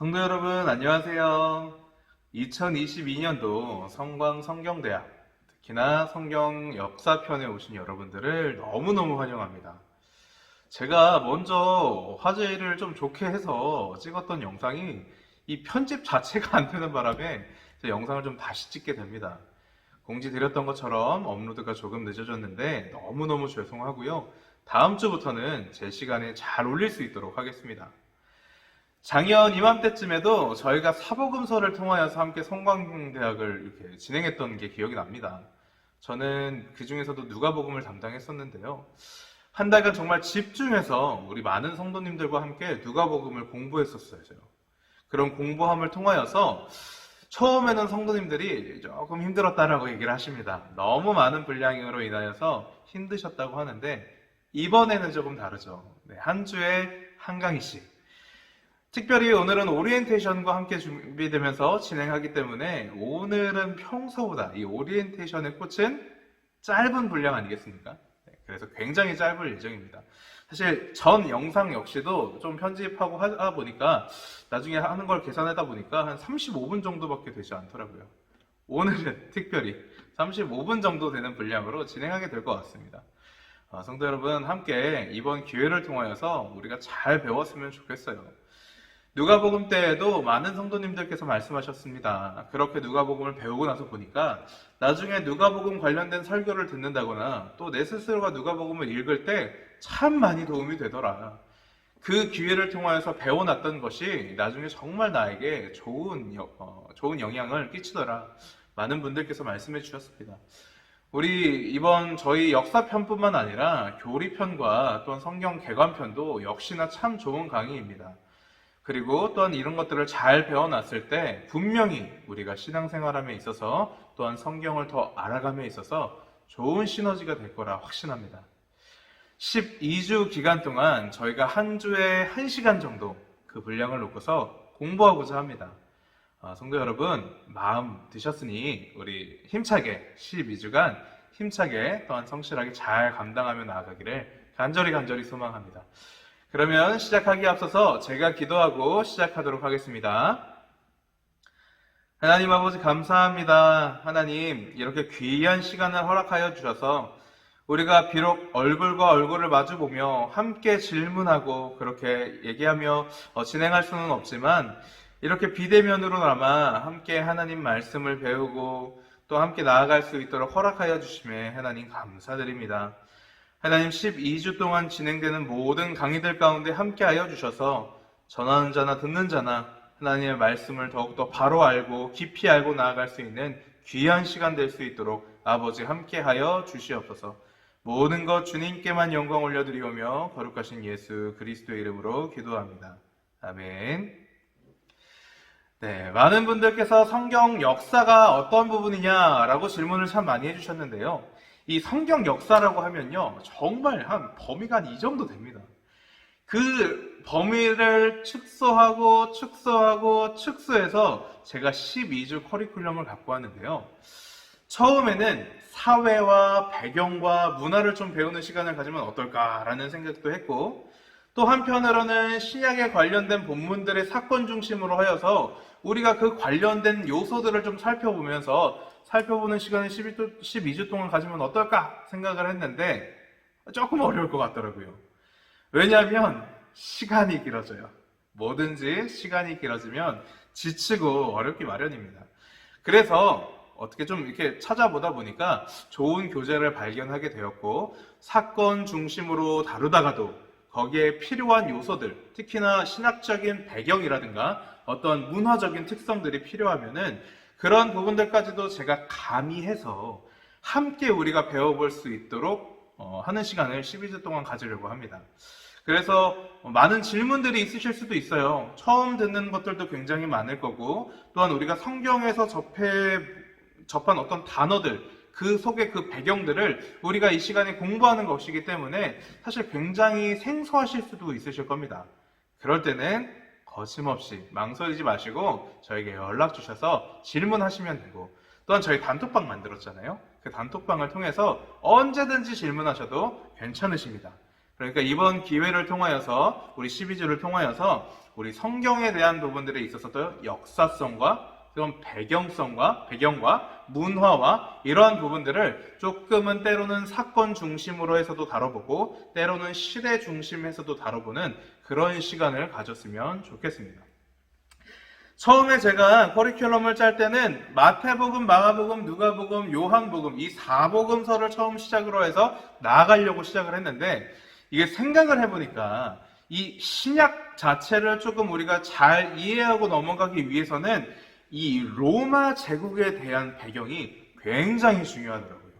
성도 여러분, 안녕하세요. 2022년도 성광성경대학, 특히나 성경 역사편에 오신 여러분들을 너무너무 환영합니다. 제가 먼저 화질을 좀 좋게 해서 찍었던 영상이 이 편집 자체가 안 되는 바람에 제 영상을 좀 다시 찍게 됩니다. 공지 드렸던 것처럼 업로드가 조금 늦어졌는데 너무너무 죄송하고요. 다음 주부터는 제 시간에 잘 올릴 수 있도록 하겠습니다. 작년 이맘때쯤에도 저희가 사복음서를 통하여서 함께 성광대학을 이렇게 진행했던 게 기억이 납니다. 저는 그 중에서도 누가복음을 담당했었는데요. 한 달간 정말 집중해서 우리 많은 성도님들과 함께 누가복음을 공부했었어요. 그런 공부함을 통하여서 처음에는 성도님들이 조금 힘들었다라고 얘기를 하십니다. 너무 많은 분량으로 인하여서 힘드셨다고 하는데 이번에는 조금 다르죠. 네, 한 주에 한 강의씩. 특별히 오늘은 오리엔테이션과 함께 준비되면서 진행하기 때문에 오늘은 평소보다 이 오리엔테이션의 꽃은 짧은 분량 아니겠습니까? 네, 그래서 굉장히 짧을 예정입니다. 사실 전 영상 역시도 좀 편집하고 하다 보니까 나중에 하는 걸 계산하다 보니까 한 35분 정도밖에 되지 않더라고요. 오늘은 특별히 35분 정도 되는 분량으로 진행하게 될 것 같습니다. 성도 여러분, 함께 이번 기회를 통하여서 우리가 잘 배웠으면 좋겠어요. 누가복음 때에도 많은 성도님들께서 말씀하셨습니다. 그렇게 누가복음을 배우고 나서 보니까 나중에 누가복음 관련된 설교를 듣는다거나 또 내 스스로가 누가복음을 읽을 때 참 많이 도움이 되더라. 그 기회를 통하여서 배워놨던 것이 나중에 정말 나에게 좋은 영향을 끼치더라. 많은 분들께서 말씀해 주셨습니다. 우리 이번 저희 역사편뿐만 아니라 교리편과 또한 성경 개관편도 역시나 참 좋은 강의입니다. 그리고 또한 이런 것들을 잘 배워놨을 때 분명히 우리가 신앙생활함에 있어서 또한 성경을 더 알아감에 있어서 좋은 시너지가 될 거라 확신합니다. 12주 기간 동안 저희가 한 주에 1시간 정도 그 분량을 놓고서 공부하고자 합니다. 성도 여러분, 마음 드셨으니 우리 힘차게 12주간 힘차게 또한 성실하게 잘 감당하며 나아가기를 간절히 소망합니다. 그러면 시작하기에 앞서서 제가 기도하고 시작하도록 하겠습니다. 하나님 아버지 감사합니다. 하나님 이렇게 귀한 시간을 허락하여 주셔서 우리가 비록 얼굴과 얼굴을 마주보며 함께 질문하고 그렇게 얘기하며 진행할 수는 없지만 이렇게 비대면으로나마 함께 하나님 말씀을 배우고 또 함께 나아갈 수 있도록 허락하여 주심에 하나님 감사드립니다. 하나님 12주 동안 진행되는 모든 강의들 가운데 함께하여 주셔서 전하는 자나 듣는 자나 하나님의 말씀을 더욱더 바로 알고 깊이 알고 나아갈 수 있는 귀한 시간 될 수 있도록 아버지 함께하여 주시옵소서. 모든 것 주님께만 영광 올려드리오며 거룩하신 예수 그리스도의 이름으로 기도합니다. 아멘. 네, 많은 분들께서 성경 역사가 어떤 부분이냐라고 질문을 참 많이 해주셨는데요. 이 성경 역사라고 하면요, 정말 한 범위가 한 이 정도 됩니다. 그 범위를 축소해서 제가 12주 커리큘럼을 갖고 왔는데요. 처음에는 사회와 배경과 문화를 좀 배우는 시간을 가지면 어떨까라는 생각도 했고, 또 한편으로는 신약에 관련된 본문들의 사건 중심으로 하여서 우리가 그 관련된 요소들을 좀 살펴보는 시간을 12주 동안 가지면 어떨까 생각을 했는데 조금 어려울 것 같더라고요. 왜냐하면 시간이 길어져요. 뭐든지 시간이 길어지면 지치고 어렵기 마련입니다. 그래서 어떻게 좀 이렇게 찾아보다 보니까 좋은 교재를 발견하게 되었고, 사건 중심으로 다루다가도 거기에 필요한 요소들, 특히나 신학적인 배경이라든가 어떤 문화적인 특성들이 필요하면은 그런 부분들까지도 제가 가미해서 함께 우리가 배워볼 수 있도록 하는 시간을 12주 동안 가지려고 합니다. 그래서 많은 질문들이 있으실 수도 있어요. 처음 듣는 것들도 굉장히 많을 거고, 또한 우리가 성경에서 접한 어떤 단어들, 그 속의 그 배경들을 우리가 이 시간에 공부하는 것이기 때문에 사실 굉장히 생소하실 수도 있으실 겁니다. 그럴 때는 거침없이 망설이지 마시고 저에게 연락 주셔서 질문하시면 되고, 또한 저희 단톡방 만들었잖아요. 그 단톡방을 통해서 언제든지 질문하셔도 괜찮으십니다. 그러니까 이번 기회를 통하여서 우리 12주를 통하여서 우리 성경에 대한 부분들에 있어서도 역사성과 그런 배경과 문화와 이러한 부분들을 조금은 때로는 사건 중심으로 해서도 다뤄보고 때로는 시대 중심에서도 다뤄보는 그런 시간을 가졌으면 좋겠습니다. 처음에 제가 커리큘럼을 짤 때는 마태복음, 마가복음, 누가복음, 요한복음 이 4복음서를 처음 시작으로 해서 나아가려고 시작을 했는데 이게 생각을 해보니까 이 신약 자체를 조금 우리가 잘 이해하고 넘어가기 위해서는 이 로마 제국에 대한 배경이 굉장히 중요하더라고요.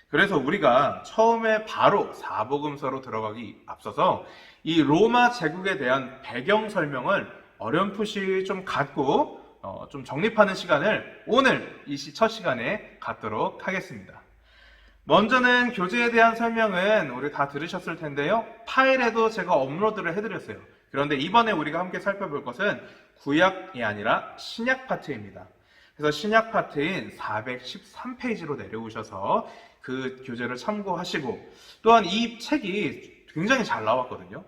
그래서 우리가 처음에 바로 4복음서로 들어가기 앞서서 이 로마 제국에 대한 배경 설명을 어렴풋이 좀 갖고 좀 정립하는 시간을 오늘 이 첫 시간에 갖도록 하겠습니다. 먼저는 교재에 대한 설명은 우리 다 들으셨을 텐데요. 파일에도 제가 업로드를 해드렸어요. 그런데 이번에 우리가 함께 살펴볼 것은 구약이 아니라 신약 파트입니다. 그래서 신약 파트인 413페이지로 내려오셔서 그 교재를 참고하시고 또한 이 책이 굉장히 잘 나왔거든요.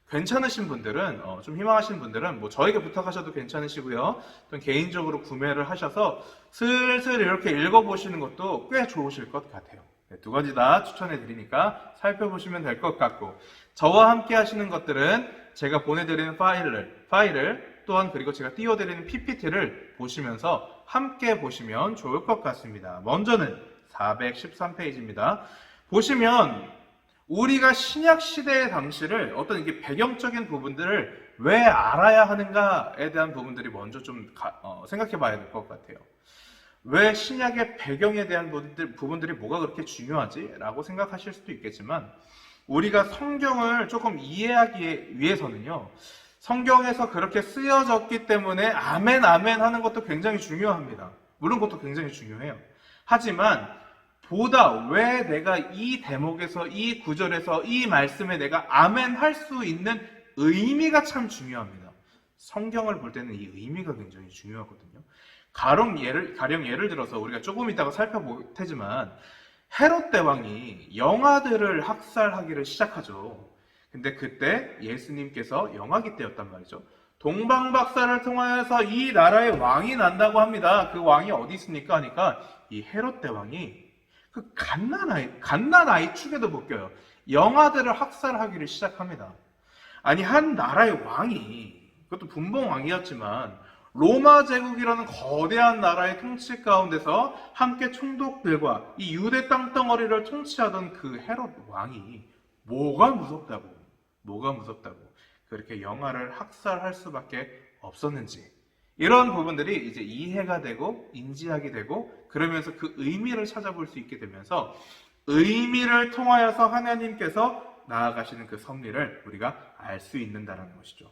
괜찮으신 분들은 좀 희망하신 분들은 뭐 저에게 부탁하셔도 괜찮으시고요. 또 개인적으로 구매를 하셔서 슬슬 이렇게 읽어보시는 것도 꽤 좋으실 것 같아요. 네, 두 가지 다 추천해 드리니까 살펴보시면 될 것 같고 저와 함께 하시는 것들은 제가 보내드리는 파일을 또한 그리고 제가 띄워드리는 PPT를 보시면서 함께 보시면 좋을 것 같습니다. 먼저는 413페이지입니다. 보시면 우리가 신약 시대의 당시를 어떤 이게 배경적인 부분들을 왜 알아야 하는가에 대한 부분들이 먼저 좀 생각해 봐야 될 것 같아요. 왜 신약의 배경에 대한 부분들이 뭐가 그렇게 중요하지? 라고 생각하실 수도 있겠지만 우리가 성경을 조금 이해하기 위해서는요. 성경에서 그렇게 쓰여졌기 때문에 아멘 아멘 하는 것도 굉장히 중요합니다. 물론 그것도 굉장히 중요해요. 하지만 보다 왜 내가 이 대목에서 이 구절에서 이 말씀에 내가 아멘 할 수 있는 의미가 참 중요합니다. 성경을 볼 때는 이 의미가 굉장히 중요하거든요. 가령 예를 들어서 우리가 조금 이따가 살펴볼 테지만 헤롯 대왕이 영아들을 학살하기를 시작하죠. 근데 그때 예수님께서 영아기 때였단 말이죠. 동방박사를 통하여서 이 나라의 왕이 난다고 합니다. 그 왕이 어디 있습니까? 하니까 이 헤롯 대왕이 그 갓난 아이 축에도 못 껴요. 영아들을 학살하기를 시작합니다. 아니 한 나라의 왕이 그것도 분봉 왕이었지만 로마 제국이라는 거대한 나라의 통치 가운데서 함께 총독들과 이 유대 땅덩어리를 통치하던 그 헤롯 왕이 뭐가 무섭다고 그렇게 영아를 학살할 수밖에 없었는지 이런 부분들이 이제 이해가 되고 인지하게 되고 그러면서 그 의미를 찾아볼 수 있게 되면서 의미를 통하여서 하나님께서 나아가시는 그 섭리를 우리가 알 수 있는다는 것이죠.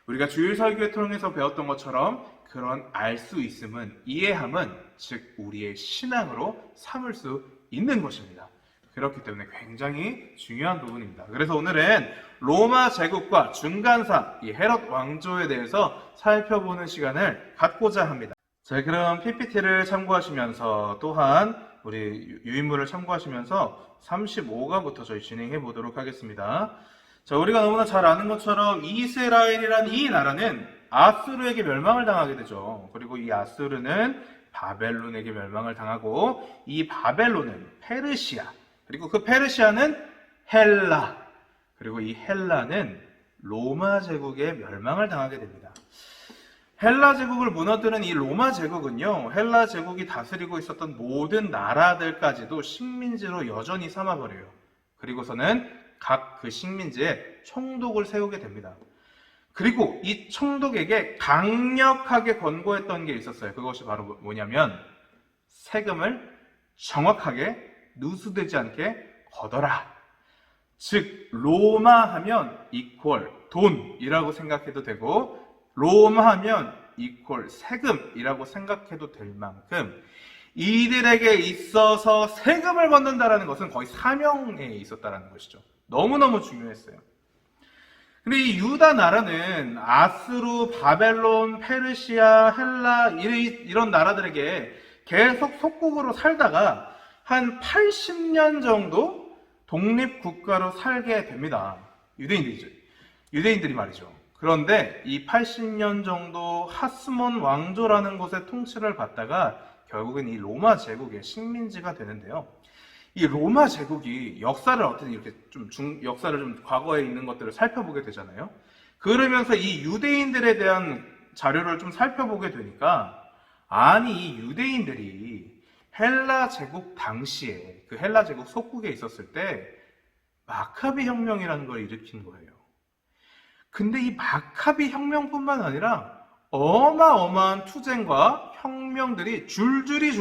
우리가 주일 설교를 통해서 배웠던 것처럼 그런 알 수 있음은 이해함은 즉 우리의 신앙으로 삼을 수 있는 것입니다. 그렇기 때문에 굉장히 중요한 부분입니다. 그래서 오늘은 로마 제국과 중간사 이 헤롯 왕조에 대해서 살펴보는 시간을 갖고자 합니다. 자, 그럼 PPT를 참고하시면서 또한 우리 유인물을 참고하시면서 35강부터 저희 진행해 보도록 하겠습니다. 자, 우리가 너무나 잘 아는 것처럼 이스라엘이란 이 나라는 아수르에게 멸망을 당하게 되죠. 그리고 이 아수르는 바벨론에게 멸망을 당하고 이 바벨론은 페르시아 그리고 그 페르시아는 헬라 그리고 이 헬라는 로마 제국에 멸망을 당하게 됩니다. 헬라 제국을 무너뜨린 이 로마 제국은요, 헬라 제국이 다스리고 있었던 모든 나라들까지도 식민지로 여전히 삼아버려요. 그리고서는 각 그 식민지에 총독을 세우게 됩니다. 그리고 이 총독에게 강력하게 권고했던 게 있었어요. 그것이 바로 뭐냐면 세금을 정확하게 누수되지 않게 걷어라. 즉 로마 하면 이퀄 돈이라고 생각해도 되고 로마 하면 이퀄 세금이라고 생각해도 될 만큼 이들에게 있어서 세금을 걷는다라는 것은 거의 사명에 있었다라는 것이죠. 너무너무 중요했어요. 근데 이 유다 나라는 아수르, 바벨론, 페르시아, 헬라 이런 나라들에게 계속 속국으로 살다가 한 80년 정도 독립국가로 살게 됩니다. 유대인들이죠. 유대인들이 말이죠. 그런데 이 80년 정도 하스몬 왕조라는 곳의 통치를 받다가 결국은 이 로마 제국의 식민지가 되는데요. 이 로마 제국이 역사를 어떤 이렇게 역사를 좀 과거에 있는 것들을 살펴보게 되잖아요. 그러면서 이 유대인들에 대한 자료를 좀 살펴보게 되니까 아니 이 유대인들이 헬라 제국 당시에 그 헬라 제국 속국에 있었을 때 마카비 혁명이라는 걸 일으킨 거예요. 근데 이 마카비 혁명뿐만 아니라 어마어마한 투쟁과 혁명들이 줄줄이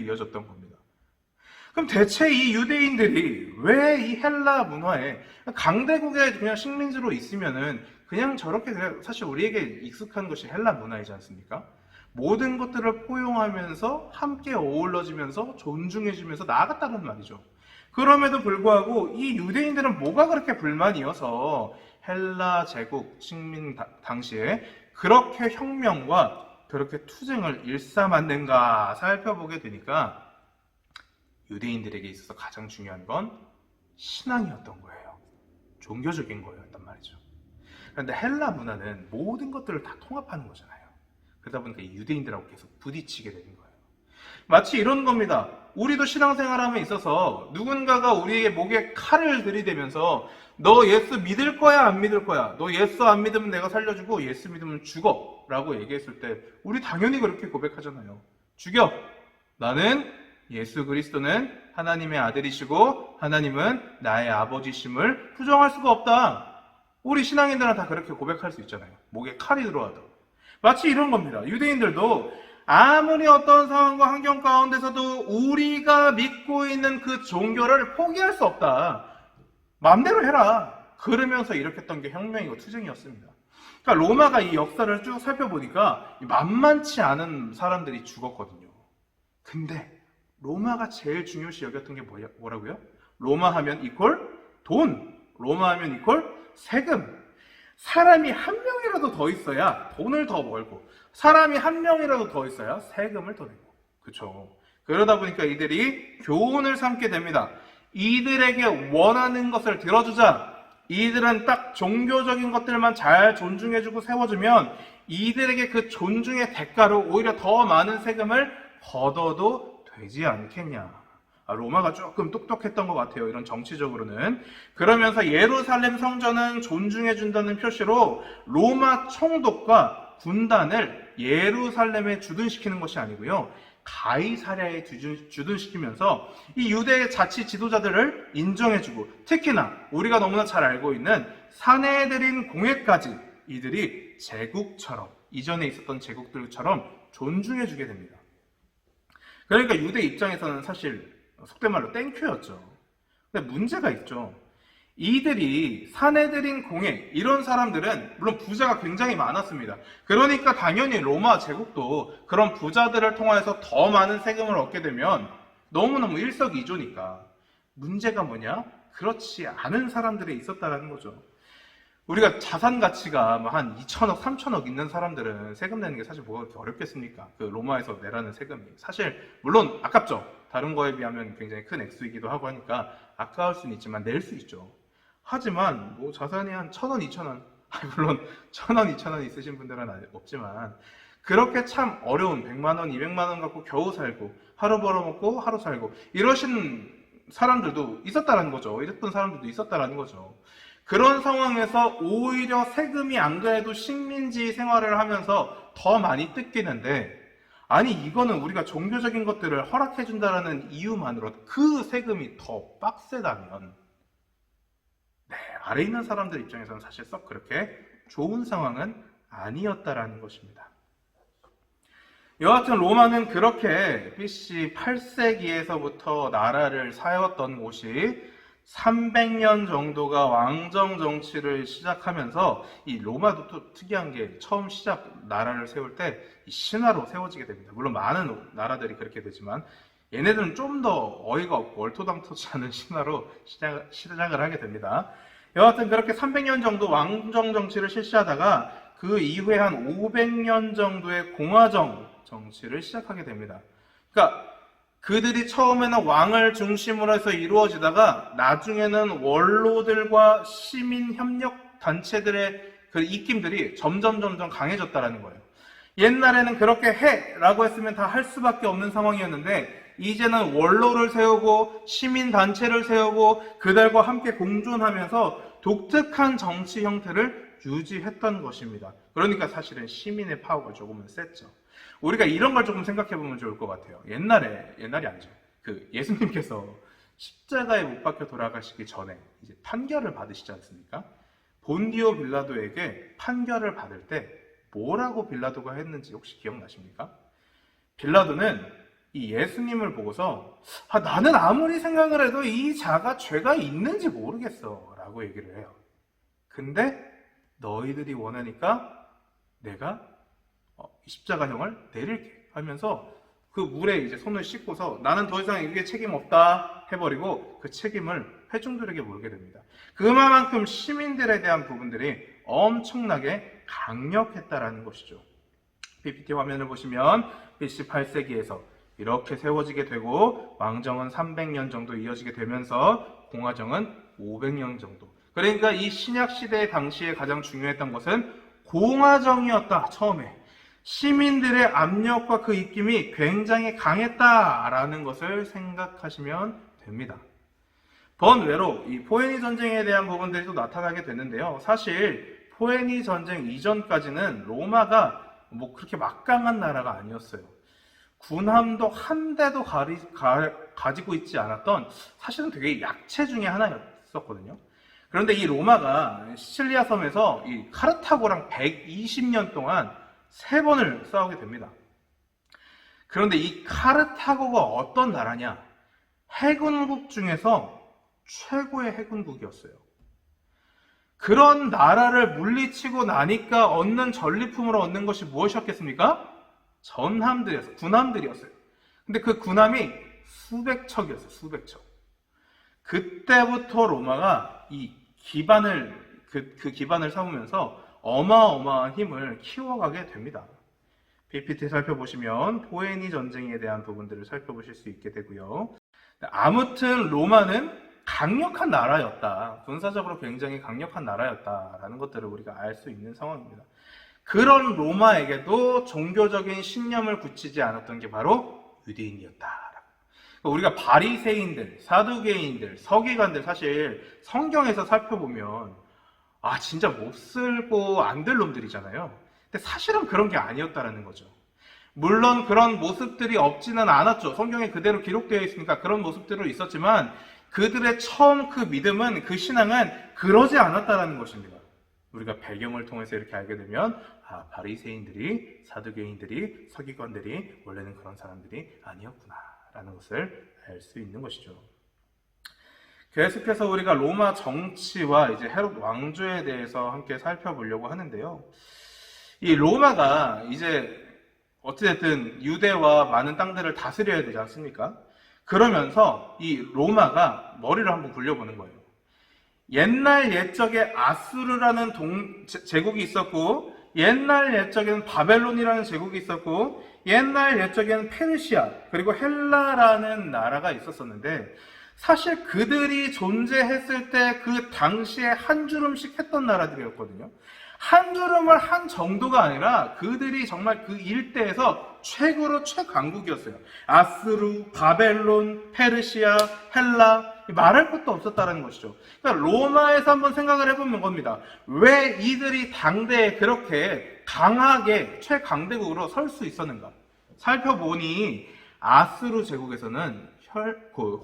이어졌던 겁니다. 그럼 대체 이 유대인들이 왜 이 헬라 문화에 강대국의 그냥 식민지로 있으면은 그냥 저렇게 그냥 사실 우리에게 익숙한 것이 헬라 문화이지 않습니까? 모든 것들을 포용하면서 함께 어우러지면서 존중해주면서 나아갔다는 말이죠. 그럼에도 불구하고 이 유대인들은 뭐가 그렇게 불만이어서 헬라 제국 식민 당시에 그렇게 혁명과 그렇게 투쟁을 일삼았는가 살펴보게 되니까 유대인들에게 있어서 가장 중요한 건 신앙이었던 거예요. 종교적인 거였단 말이죠. 그런데 헬라 문화는 모든 것들을 다 통합하는 거잖아요. 그러다 보니까 유대인들하고 계속 부딪히게 되는 거예요. 마치 이런 겁니다. 우리도 신앙생활함에 있어서 누군가가 우리의 목에 칼을 들이대면서 너 예수 믿을 거야 안 믿을 거야? 너 예수 안 믿으면 내가 살려주고 예수 믿으면 죽어 라고 얘기했을 때 우리 당연히 그렇게 고백하잖아요. 죽여! 나는 예수 그리스도는 하나님의 아들이시고 하나님은 나의 아버지심을 부정할 수가 없다. 우리 신앙인들은 다 그렇게 고백할 수 있잖아요. 목에 칼이 들어와도. 마치 이런 겁니다. 유대인들도 아무리 어떤 상황과 환경 가운데서도 우리가 믿고 있는 그 종교를 포기할 수 없다. 마음대로 해라. 그러면서 일으켰던 게 혁명이고 투쟁이었습니다. 그러니까 로마가 이 역사를 쭉 살펴보니까 만만치 않은 사람들이 죽었거든요. 근데 로마가 제일 중요시 여겼던 게 뭐라고요? 로마 하면 이퀄 돈, 로마 하면 이퀄 세금. 사람이 한 명이라도 더 있어야 돈을 더 벌고 사람이 한 명이라도 더 있어야 세금을 더 내고. 그렇죠. 그러다 보니까 이들이 교훈을 삼게 됩니다. 이들에게 원하는 것을 들어주자. 이들은 딱 종교적인 것들만 잘 존중해주고 세워주면 이들에게 그 존중의 대가로 오히려 더 많은 세금을 걷어도 되지 않겠냐. 로마가 조금 똑똑했던 것 같아요. 이런 정치적으로는. 그러면서 예루살렘 성전은 존중해준다는 표시로 로마 총독과 군단을 예루살렘에 주둔시키는 것이 아니고요. 가이사랴에 주둔시키면서 이 유대 자치 지도자들을 인정해주고 특히나 우리가 너무나 잘 알고 있는 사내들인 공회까지 이들이 제국처럼 이전에 있었던 제국들처럼 존중해주게 됩니다. 그러니까 유대 입장에서는 사실 속된 말로 땡큐였죠. 근데 문제가 있죠. 이들이 사내들인 공회 이런 사람들은 물론 부자가 굉장히 많았습니다. 그러니까 당연히 로마 제국도 그런 부자들을 통해서 더 많은 세금을 얻게 되면 너무너무 일석이조니까. 문제가 뭐냐? 그렇지 않은 사람들이 있었다는 거죠. 우리가 자산 가치가 한 2천억, 3천억 있는 사람들은 세금 내는 게 사실 뭐가 그렇게 어렵겠습니까? 그 로마에서 내라는 세금이. 사실 물론 아깝죠. 다른 거에 비하면 굉장히 큰 액수이기도 하고 하니까 아까울 수는 있지만 낼 수 있죠. 하지만 뭐 자산이 한 1,000원, 2,000원, 물론 1,000원, 2,000원 있으신 분들은 없지만 그렇게 참 어려운 100만 원, 200만 원 갖고 겨우 살고 하루 벌어먹고 하루 살고 이러신 사람들도 있었다라는 거죠. 이랬던 사람들도 있었다라는 거죠. 그런 상황에서 오히려 세금이 안 그래도 식민지 생활을 하면서 더 많이 뜯기는데 아니 이거는 우리가 종교적인 것들을 허락해준다라는 이유만으로 그 세금이 더 빡세다면 아래 있는 사람들 입장에서는 사실 썩 그렇게 좋은 상황은 아니었다라는 것입니다. 여하튼 로마는 그렇게 BC 8세기에서부터 나라를 사였던 곳이 300년 정도가 왕정 정치를 시작하면서 이 로마도 또 특이한 게 처음 나라를 세울 때 신화로 세워지게 됩니다. 물론 많은 나라들이 그렇게 되지만 얘네들은 좀 더 어이가 없고 얼토당토치 않은 신화로 시작을 하게 됩니다. 여하튼 그렇게 300년 정도 왕정 정치를 실시하다가 그 이후에 한 500년 정도의 공화정 정치를 시작하게 됩니다. 그러니까 그들이 처음에는 왕을 중심으로 해서 이루어지다가 나중에는 원로들과 시민 협력 단체들의 그 입김들이 점점 강해졌다라는 거예요. 옛날에는 그렇게 해라고 했으면 다 할 수밖에 없는 상황이었는데 이제는 원로를 세우고 시민단체를 세우고 그들과 함께 공존하면서 독특한 정치 형태를 유지했던 것입니다. 그러니까 사실은 시민의 파워가 조금은 셌죠. 우리가 이런 걸 조금 생각해 보면 좋을 것 같아요. 옛날이 아니죠. 그 예수님께서 십자가에 못 박혀 돌아가시기 전에 이제 판결을 받으시지 않습니까? 본디오 빌라도에게 판결을 받을 때 뭐라고 빌라도가 했는지 혹시 기억나십니까? 빌라도는 이 예수님을 보고서 나는 아무리 생각을 해도 이 자가 죄가 있는지 모르겠어 라고 얘기를 해요. 근데 너희들이 원하니까 내가 십자가형을 내릴게 하면서 그 물에 이제 손을 씻고서 나는 더 이상 이게 책임 없다 해버리고 그 책임을 회중들에게 물게 됩니다. 그만큼 시민들에 대한 부분들이 엄청나게 강력했다라는 것이죠. PPT 화면을 보시면 BC 8세기에서 이렇게 세워지게 되고 왕정은 300년 정도 이어지게 되면서 공화정은 500년 정도. 그러니까 이 신약 시대 당시에 가장 중요했던 것은 공화정이었다. 처음에 시민들의 압력과 그 입김이 굉장히 강했다라는 것을 생각하시면 됩니다. 번외로 이 포에니 전쟁에 대한 부분들이 또 나타나게 되는데요. 사실 포에니 전쟁 이전까지는 로마가 뭐 그렇게 막강한 나라가 아니었어요. 군함도 한 대도 가지고 있지 않았던 사실은 되게 약체 중에 하나였었거든요. 그런데 이 로마가 시칠리아 섬에서 이 카르타고랑 120년 동안 3번을 싸우게 됩니다. 그런데 이 카르타고가 어떤 나라냐? 해군국 중에서 최고의 해군국이었어요. 그런 나라를 물리치고 나니까 얻는 전리품으로 얻는 것이 무엇이었겠습니까? 전함들이었어요. 군함들이었어요. 근데 그 군함이 수백 척이었어요. 수백 척. 그때부터 로마가 이 기반을 그 기반을 삼으면서 어마어마한 힘을 키워가게 됩니다. PPT 살펴보시면 포에니 전쟁에 대한 부분들을 살펴보실 수 있게 되고요. 아무튼 로마는 강력한 나라였다. 군사적으로 굉장히 강력한 나라였다라는 것들을 우리가 알 수 있는 상황입니다. 그런 로마에게도 종교적인 신념을 굳히지 않았던 게 바로 유대인이었다. 우리가 바리새인들, 사두개인들, 서기관들 사실 성경에서 살펴보면 진짜 못쓸고 안 될 놈들이잖아요. 근데 사실은 그런 게 아니었다라는 거죠. 물론 그런 모습들이 없지는 않았죠. 성경에 그대로 기록되어 있으니까 그런 모습들은 있었지만 그들의 처음 그 믿음은, 그 신앙은 그러지 않았다라는 것입니다. 우리가 배경을 통해서 이렇게 알게 되면 바리새인들이, 사두개인들이, 서기관들이 원래는 그런 사람들이 아니었구나 라는 것을 알 수 있는 것이죠. 계속해서 우리가 로마 정치와 이제 헤롯 왕조에 대해서 함께 살펴보려고 하는데요. 이 로마가 이제 어찌됐든 유대와 많은 땅들을 다스려야 되지 않습니까? 그러면서 이 로마가 머리를 한번 굴려보는 거예요. 옛날 옛적에 아수르라는 제국이 있었고, 옛날 옛적에는 바벨론이라는 제국이 있었고, 옛날 옛적에는 페르시아 그리고 헬라라는 나라가 있었었는데 사실 그들이 존재했을 때 그 당시에 한 주름씩 했던 나라들이었거든요. 한 주름을 한 정도가 아니라 그들이 정말 그 일대에서 최고로 최강국이었어요. 아수르, 바벨론, 페르시아, 헬라, 말할 것도 없었다는 것이죠. 그러니까 로마에서 한번 생각을 해보면 겁니다. 왜 이들이 당대에 그렇게 강하게 최강대국으로 설 수 있었는가? 살펴보니 아수르 제국에서는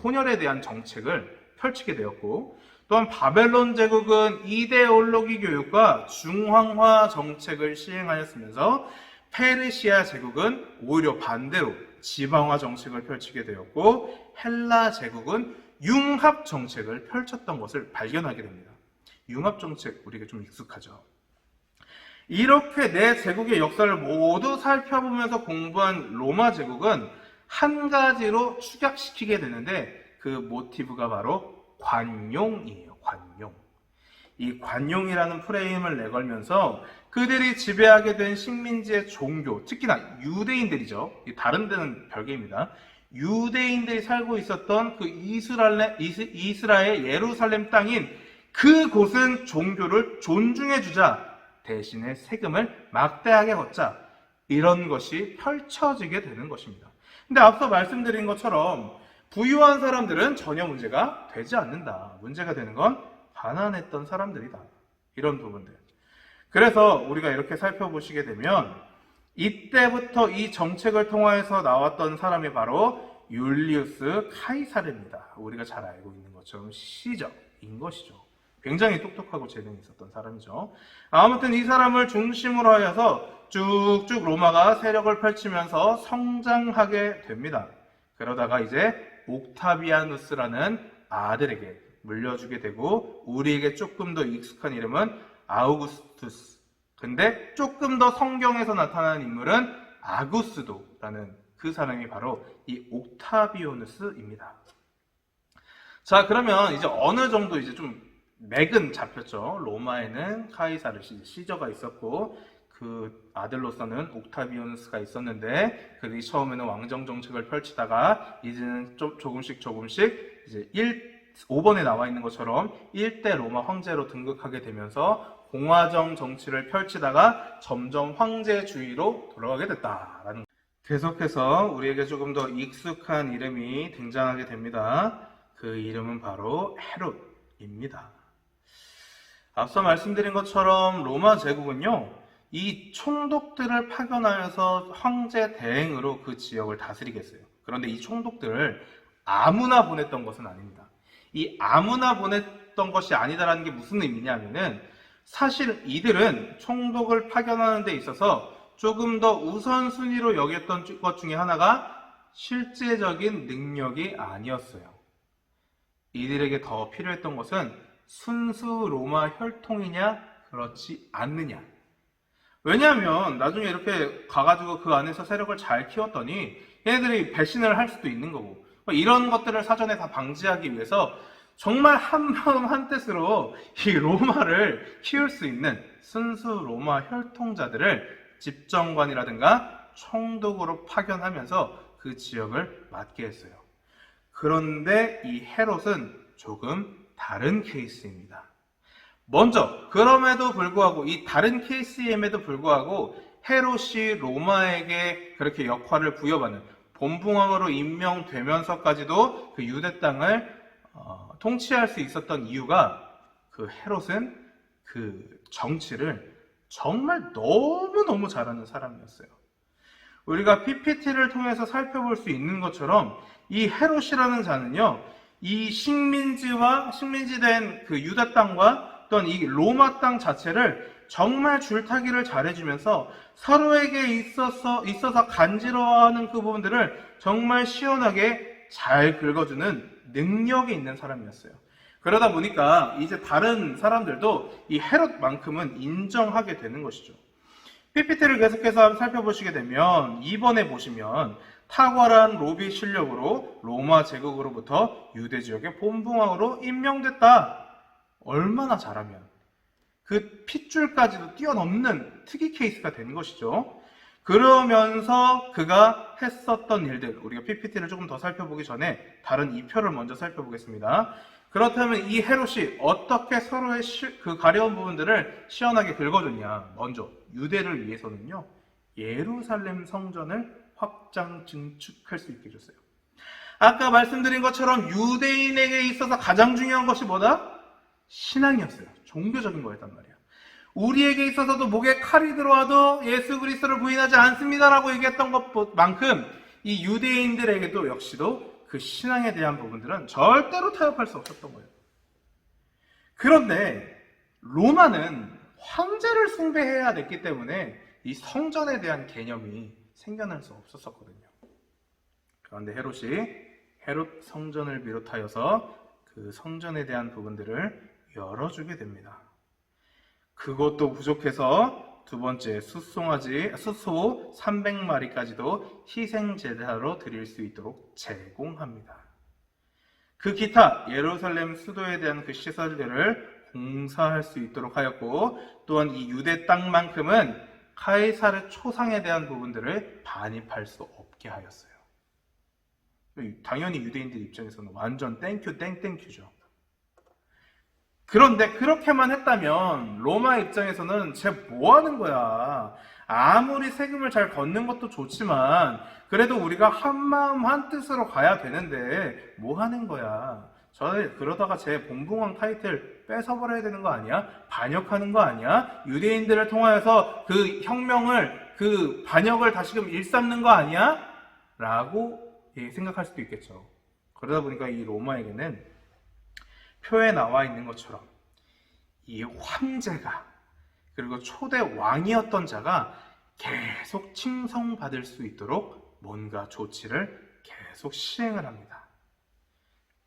혼혈에 대한 정책을 펼치게 되었고, 또한 바벨론 제국은 이데올로기 교육과 중황화 정책을 시행하였으면서 페르시아 제국은 오히려 반대로 지방화 정책을 펼치게 되었고, 헬라 제국은 융합 정책을 펼쳤던 것을 발견하게 됩니다. 융합 정책 우리가 좀 익숙하죠. 이렇게 네 제국의 역사를 모두 살펴보면서 공부한 로마 제국은 한 가지로 축약시키게 되는데 그 모티브가 바로 관용이에요. 관용. 이 관용이라는 프레임을 내걸면서 그들이 지배하게 된 식민지의 종교, 특히나 유대인들이죠. 다른 데는 별개입니다. 유대인들이 살고 있었던 그 이스라엘 예루살렘 땅인 그곳은 종교를 존중해주자, 대신에 세금을 막대하게 걷자, 이런 것이 펼쳐지게 되는 것입니다. 근데 앞서 말씀드린 것처럼 부유한 사람들은 전혀 문제가 되지 않는다. 문제가 되는 건 가난했던 사람들이다. 이런 부분들. 그래서 우리가 이렇게 살펴보시게 되면 이때부터 이 정책을 통하여서 나왔던 사람이 바로 율리우스 카이사르입니다. 우리가 잘 알고 있는 것처럼 시저인 것이죠. 굉장히 똑똑하고 재능이 있었던 사람이죠. 아무튼 이 사람을 중심으로 하여서 쭉쭉 로마가 세력을 펼치면서 성장하게 됩니다. 그러다가 이제 옥타비아누스라는 아들에게 물려주게 되고, 우리에게 조금 더 익숙한 이름은 아우구스투스. 근데 조금 더 성경에서 나타나는 인물은 아구스도라는 그 사람이 바로 이 옥타비아누스입니다. 자, 그러면 이제 어느 정도 이제 좀 맥은 잡혔죠. 로마에는 카이사르 시저가 있었고 그 아들로서는 옥타비아누스가 있었는데, 그들이 처음에는 왕정 정책을 펼치다가 이제는 좀 조금씩 이제 5번에 나와 있는 것처럼 1대 로마 황제로 등극하게 되면서 공화정 정치를 펼치다가 점점 황제주의로 돌아가게 됐다라는 거예요. 계속해서 우리에게 조금 더 익숙한 이름이 등장하게 됩니다. 그 이름은 바로 헤롯입니다. 앞서 말씀드린 것처럼 로마 제국은요, 이 총독들을 파견하여서 황제 대행으로 그 지역을 다스리게 했어요. 그런데 이 총독들을 아무나 보냈던 것은 아닙니다. 이 아무나 보냈던 것이 아니다라는 게 무슨 의미냐면은, 사실 이들은 총독을 파견하는 데 있어서 조금 더 우선순위로 여겼던 것 중에 하나가 실제적인 능력이 아니었어요. 이들에게 더 필요했던 것은 순수 로마 혈통이냐 그렇지 않느냐. 왜냐하면 나중에 이렇게 가가지고 그 안에서 세력을 잘 키웠더니 얘네들이 배신을 할 수도 있는 거고, 이런 것들을 사전에 다 방지하기 위해서 정말 한마음 한뜻으로 이 로마를 키울 수 있는 순수 로마 혈통자들을 집정관이라든가 총독으로 파견하면서 그 지역을 맡게 했어요. 그런데 이 헤롯은 조금 다른 케이스입니다. 먼저 그럼에도 불구하고, 이 다른 케이스임에도 불구하고 헤롯이 로마에게 그렇게 역할을 부여받는, 본붕왕으로 임명되면서까지도 그 유대 땅을 통치할 수 있었던 이유가, 그 헤롯은 그 정치를 정말 너무너무 잘하는 사람이었어요. 우리가 PPT를 통해서 살펴볼 수 있는 것처럼 이 헤롯이라는 자는요, 이 식민지된 그 유다 땅과 또는 이 로마 땅 자체를 정말 줄타기를 잘해주면서 서로에게 있어서 간지러워하는 그 부분들을 정말 시원하게 잘 긁어주는 능력이 있는 사람이었어요. 그러다 보니까 이제 다른 사람들도 이 헤롯만큼은 인정하게 되는 것이죠. PPT를 계속해서 살펴보시게 되면 2번에 보시면 탁월한 로비 실력으로 로마 제국으로부터 유대 지역의 본붕왕으로 임명됐다. 얼마나 잘하면 그 핏줄까지도 뛰어넘는 특이 케이스가 된 것이죠. 그러면서 그가 했었던 일들, 우리가 PPT를 조금 더 살펴보기 전에 다른 2표를 먼저 살펴보겠습니다. 그렇다면 이 헤롯이 어떻게 서로의 그 가려운 부분들을 시원하게 긁어줬냐. 먼저 유대를 위해서는요, 예루살렘 성전을 확장 증축할 수 있게 해줬어요. 아까 말씀드린 것처럼 유대인에게 있어서 가장 중요한 것이 뭐다? 신앙이었어요. 종교적인 거였단 말이야. 우리에게 있어서도 목에 칼이 들어와도 예수 그리스도를 부인하지 않습니다라고 얘기했던 것만큼 이 유대인들에게도 역시도 그 신앙에 대한 부분들은 절대로 타협할 수 없었던 거예요. 그런데 로마는 황제를 숭배해야 됐기 때문에 이 성전에 대한 개념이 생겨날 수 없었거든요. 그런데 헤롯 성전을 비롯하여서 그 성전에 대한 부분들을 열어주게 됩니다. 그것도 부족해서 두 번째 수소 300마리까지도 희생제사로 드릴 수 있도록 제공합니다. 그 기타 예루살렘 수도에 대한 그 시설들을 공사할 수 있도록 하였고, 또한 이 유대 땅만큼은 카이사르 초상에 대한 부분들을 반입할 수 없게 하였어요. 당연히 유대인들 입장에서는 완전 땡큐 땡땡큐죠. 그런데 그렇게만 했다면 로마 입장에서는 쟤 뭐 하는 거야? 아무리 세금을 잘 걷는 것도 좋지만 그래도 우리가 한마음 한뜻으로 가야 되는데 뭐 하는 거야? 그러다가 제 본붕왕 타이틀 뺏어버려야 되는 거 아니야? 반역하는 거 아니야? 유대인들을 통하여서 그 혁명을, 그 반역을 다시금 일삼는 거 아니야? 라고 생각할 수도 있겠죠. 그러다 보니까 이 로마에게는 표에 나와 있는 것처럼 이 황제가, 그리고 초대 왕이었던 자가 계속 칭송받을 수 있도록 뭔가 조치를 계속 시행을 합니다.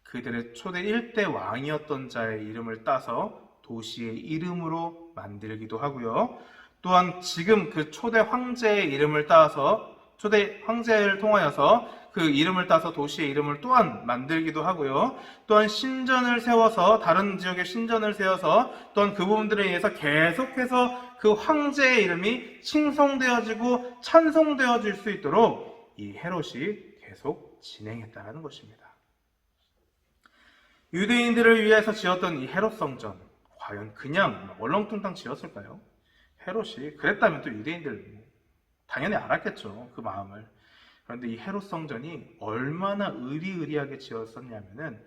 그들의 초대 1대 왕이었던 자의 이름을 따서 도시의 이름으로 만들기도 하고요. 또한 지금 그 초대 황제의 이름을 따서, 초대 황제를 통하여서 그 이름을 따서 도시의 이름을 또한 만들기도 하고요. 또한 신전을 세워서, 다른 지역에 신전을 세워서 또한 그 부분들에 의해서 계속해서 그 황제의 이름이 칭송되어지고 찬송되어질 수 있도록 이 헤롯이 계속 진행했다는 것입니다. 유대인들을 위해서 지었던 이 헤롯 성전, 과연 그냥 얼렁뚱땅 지었을까요? 헤롯이 그랬다면 또 유대인들 당연히 알았겠죠, 그 마음을. 그런데 이 헤롯 성전이 얼마나 의리의리하게 지었었냐면은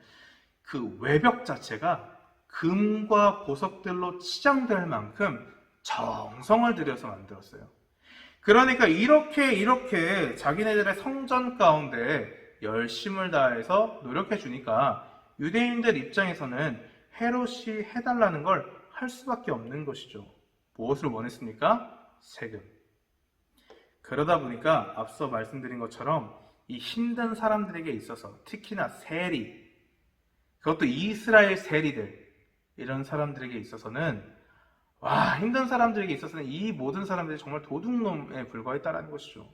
그 외벽 자체가 금과 보석들로 치장될 만큼 정성을 들여서 만들었어요. 그러니까 이렇게 자기네들의 성전 가운데 열심을 다해서 노력해 주니까 유대인들 입장에서는 헤롯이 해달라는 걸 할 수밖에 없는 것이죠. 무엇을 원했습니까? 세금. 그러다 보니까 앞서 말씀드린 것처럼 이 힘든 사람들에게 있어서, 특히나 세리, 그것도 이스라엘 세리들, 이런 사람들에게 있어서는, 힘든 사람들에게 있어서는 이 모든 사람들이 정말 도둑놈에 불과했다라는 것이죠.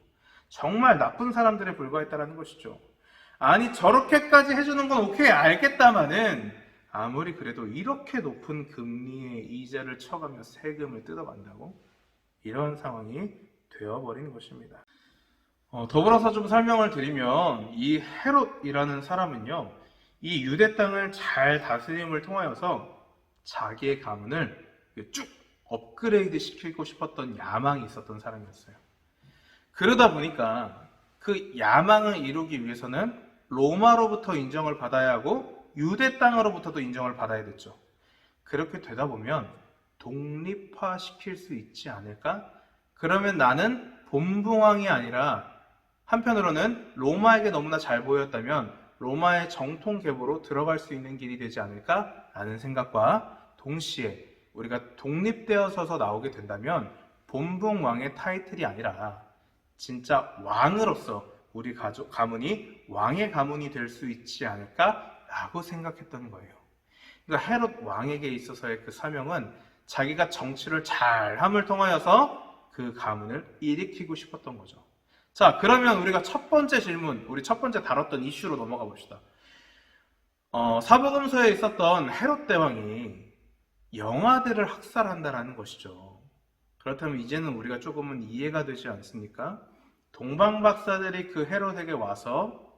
정말 나쁜 사람들에 불과했다라는 것이죠. 아니, 저렇게까지 해주는 건 오케이, 알겠다마는 아무리 그래도 이렇게 높은 금리의 이자를 쳐가며 세금을 뜯어간다고? 이런 상황이 되어버리는 것입니다. 더불어서 좀 설명을 드리면 이 헤롯이라는 사람은요, 이 유대 땅을 잘 다스림을 통하여서 자기의 가문을 쭉 업그레이드 시키고 싶었던 야망이 있었던 사람이었어요. 그러다 보니까 그 야망을 이루기 위해서는 로마로부터 인정을 받아야 하고 유대 땅으로부터도 인정을 받아야 됐죠. 그렇게 되다 보면 독립화시킬 수 있지 않을까? 그러면 나는 본붕왕이 아니라 한편으로는 로마에게 너무나 잘 보였다면 로마의 정통 계보로 들어갈 수 있는 길이 되지 않을까라는 생각과 동시에 우리가 독립되어서서 나오게 된다면 본붕왕의 타이틀이 아니라 진짜 왕으로서 우리 가문이 왕의 가문이 될 수 있지 않을까라고 생각했던 거예요. 그러니까 헤롯 왕에게 있어서의 그 사명은 자기가 정치를 잘함을 통하여서 그 가문을 일으키고 싶었던 거죠. 자, 그러면 우리가 첫 번째 질문, 우리 첫 번째 다뤘던 이슈로 넘어가 봅시다. 사복음서에 있었던 헤롯 대왕이 영아들을 학살한다라는 것이죠. 그렇다면 이제는 우리가 조금은 이해가 되지 않습니까? 동방 박사들이 그 헤롯에게 와서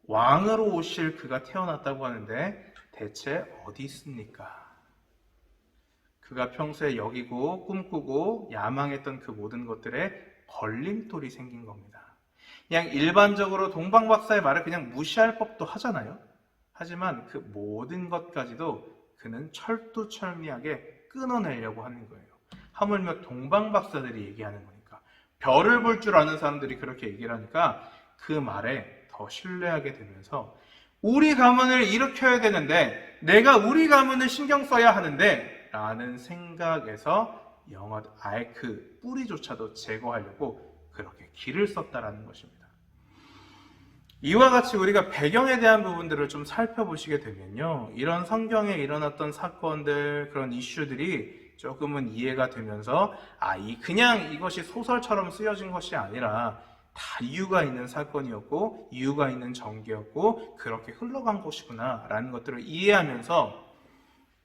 왕으로 오실 그가 태어났다고 하는데 대체 어디 있습니까? 그가 평소에 여기고 꿈꾸고 야망했던 그 모든 것들에 걸림돌이 생긴 겁니다. 그냥 일반적으로 동방 박사의 말을 그냥 무시할 법도 하잖아요. 하지만 그 모든 것까지도 그는 철두철미하게 끊어내려고 하는 거예요. 하물며 동방 박사들이 얘기하는 거니까. 별을 볼 줄 아는 사람들이 그렇게 얘기를 하니까 그 말에 더 신뢰하게 되면서 우리 가문을 일으켜야 되는데 내가 우리 가문을 신경 써야 하는데 라는 생각에서 아예 그 뿌리조차도 제거하려고 그렇게 길을 썼다라는 것입니다. 이와 같이 우리가 배경에 대한 부분들을 좀 살펴보시게 되면요, 이런 성경에 일어났던 사건들, 그런 이슈들이 조금은 이해가 되면서 그냥 이것이 소설처럼 쓰여진 것이 아니라 다 이유가 있는 사건이었고 이유가 있는 전개였고 그렇게 흘러간 것이구나 라는 것들을 이해하면서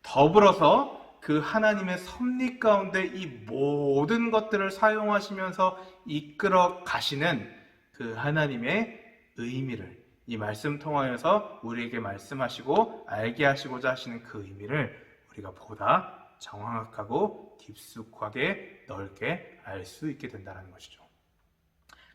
더불어서 그 하나님의 섭리 가운데 이 모든 것들을 사용하시면서 이끌어 가시는 그 하나님의 의미를, 이 말씀 통하여서 우리에게 말씀하시고 알게 하시고자 하시는 그 의미를 우리가 보다 정확하고 깊숙하게 넓게 알 수 있게 된다는 것이죠.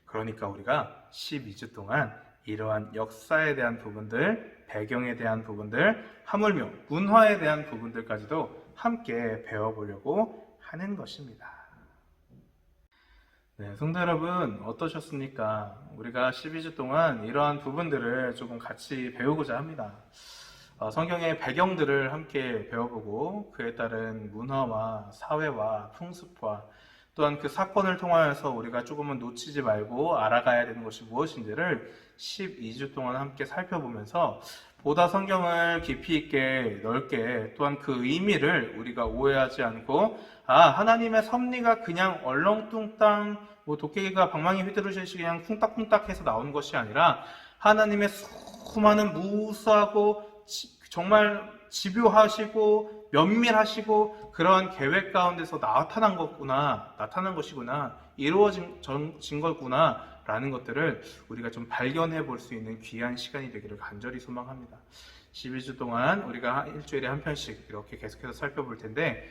그러니까 우리가 12주 동안 이러한 역사에 대한 부분들, 배경에 대한 부분들, 하물며 문화에 대한 부분들까지도 함께 배워보려고 하는 것입니다. 네, 성도 여러분 어떠셨습니까? 우리가 12주 동안 이러한 부분들을 조금 같이 배우고자 합니다. 성경의 배경들을 함께 배워보고 그에 따른 문화와 사회와 풍습과 또한 그 사건을 통하여서 우리가 조금은 놓치지 말고 알아가야 되는 것이 무엇인지를 12주 동안 함께 살펴보면서 보다 성경을 깊이 있게 넓게 또한 그 의미를 우리가 오해하지 않고 하나님의 섭리가 그냥 얼렁뚱땅 도깨비가 방망이 휘두르듯이 그냥 쿵딱쿵딱 해서 나온 것이 아니라 하나님의 수많은 무수하고 정말 집요하시고 면밀하시고 그러한 계획 가운데서 나타난 것이구나, 이루어진 거구나 라는 것들을 우리가 좀 발견해 볼 수 있는 귀한 시간이 되기를 간절히 소망합니다. 12주 동안 우리가 일주일에 한 편씩 이렇게 계속해서 살펴볼 텐데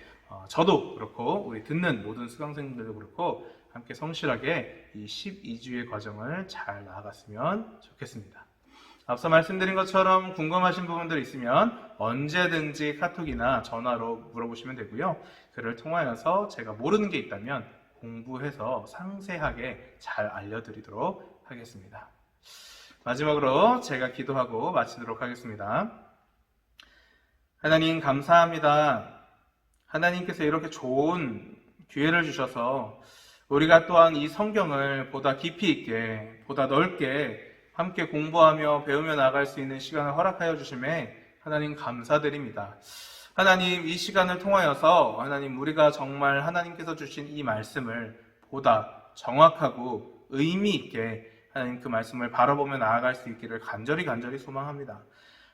저도 그렇고 우리 듣는 모든 수강생들도 그렇고 함께 성실하게 이 12주의 과정을 잘 나아갔으면 좋겠습니다. 앞서 말씀드린 것처럼 궁금하신 부분들 있으면 언제든지 카톡이나 전화로 물어보시면 되고요. 그를 통하여서 제가 모르는 게 있다면 공부해서 상세하게 잘 알려드리도록 하겠습니다. 마지막으로 제가 기도하고 마치도록 하겠습니다. 하나님 감사합니다. 하나님께서 이렇게 좋은 기회를 주셔서 우리가 또한 이 성경을 보다 깊이 있게, 보다 넓게 함께 공부하며 배우며 나아갈 수 있는 시간을 허락하여 주심에 하나님 감사드립니다. 하나님 이 시간을 통하여서 하나님 우리가 정말 하나님께서 주신 이 말씀을 보다 정확하고 의미 있게 하나님 그 말씀을 바라보며 나아갈 수 있기를 간절히 소망합니다.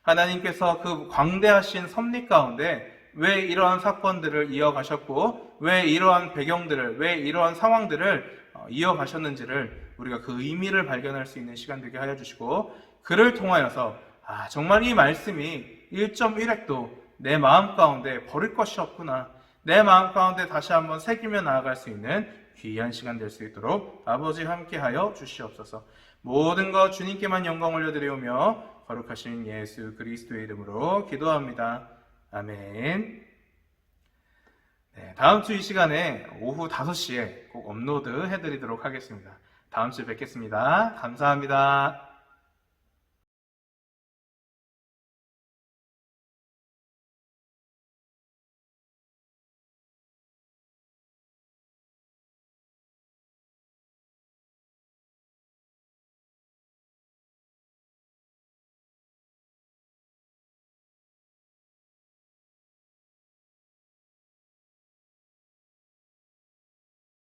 하나님께서 그 광대하신 섭리 가운데 왜 이러한 사건들을 이어가셨고 왜 이러한 배경들을, 왜 이러한 상황들을 이어가셨는지를 우리가 그 의미를 발견할 수 있는 시간 되게 하여 주시고 그를 통하여서 정말 이 말씀이 1.1획도 내 마음 가운데 버릴 것이 없구나, 내 마음 가운데 다시 한번 새기며 나아갈 수 있는 귀한 시간 될 수 있도록 아버지 함께하여 주시옵소서. 모든 것 주님께만 영광 올려드리오며 거룩하신 예수 그리스도의 이름으로 기도합니다. 아멘. 네, 다음 주 이 시간에 오후 5시에 꼭 업로드 해드리도록 하겠습니다. 다음 주에 뵙겠습니다. 감사합니다.